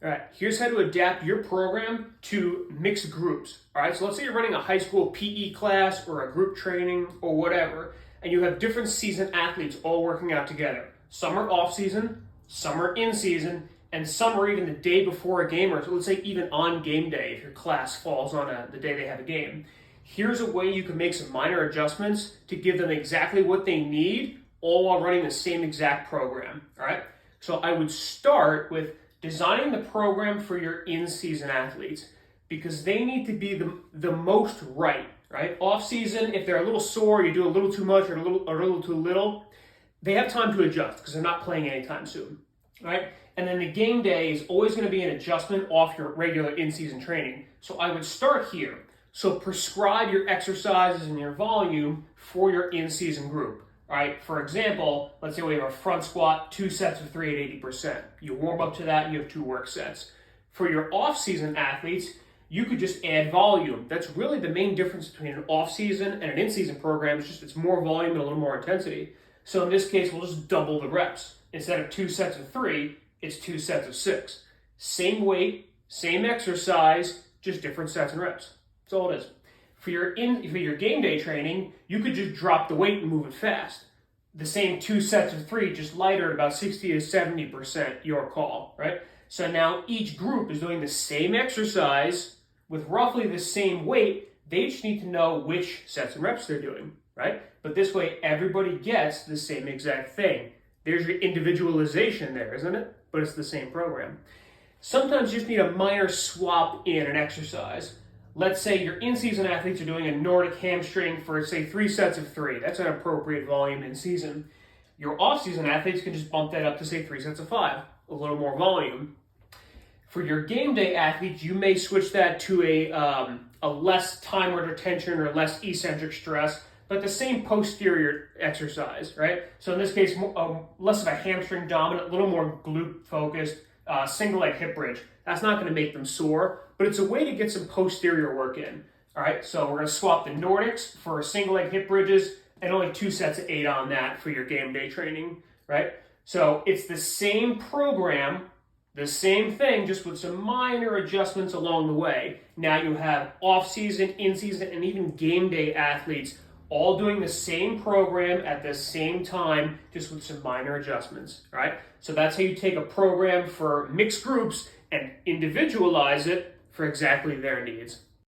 All right, here's how to adapt your program to mixed groups. All right, so let's say you're running a high school PE class or a group training or whatever, and you have different season athletes all working out together. Some are off season, some are in season, and some are even the day before a game, or so let's say even on game day if your class falls on the day they have a game. Here's a way you can make some minor adjustments to give them exactly what they need, all while running the same exact program. All right, so I would start with designing the program for your in-season athletes because they need to be the most right? Off season, if they're a little sore, you do a little too much or a little too little, they have time to adjust because they're not playing anytime soon, right? And then the game day is always going to be an adjustment off your regular in-season training. So I would start here. So prescribe your exercises and your volume for your in-season group. All right, for example, let's say we have a front squat, 2 sets of 3 at 80%. You warm up to that, you have 2 work sets. For your off-season athletes, you could just add volume. That's really the main difference between an off-season and an in-season program. It's more volume and a little more intensity. So in this case, we'll just double the reps. Instead of 2 sets of 3, it's 2 sets of 6. Same weight, same exercise, just different sets and reps. That's all it is. For your game day training, you could just drop the weight and move it fast. The same 2 sets of 3, just lighter at about 60 to 70%, your call, right? So now each group is doing the same exercise with roughly the same weight. They just need to know which sets and reps they're doing, right? But this way, everybody gets the same exact thing. There's your individualization there, isn't it? But it's the same program. Sometimes you just need a minor swap in an exercise. Let's say your in-season athletes are doing a Nordic hamstring for, say, 3 sets of 3. That's an appropriate volume in season. Your off-season athletes can just bump that up to, say, 3 sets of 5, a little more volume. For your game day athletes, you may switch that to a less time under tension or less eccentric stress, but the same posterior exercise, right? So in this case, less of a hamstring dominant, a little more glute focused, single leg hip bridge. That's not going to make them sore, but it's a way to get some posterior work in. All right, so we're going to swap the Nordics for single leg hip bridges and only 2 sets of 8 on that for your game day training, right? So it's the same program, the same thing, just with some minor adjustments along the way. Now you have off-season, in-season, and even game day athletes all doing the same program at the same time, just with some minor adjustments, all right? So that's how you take a program for mixed groups and individualize it for exactly their needs.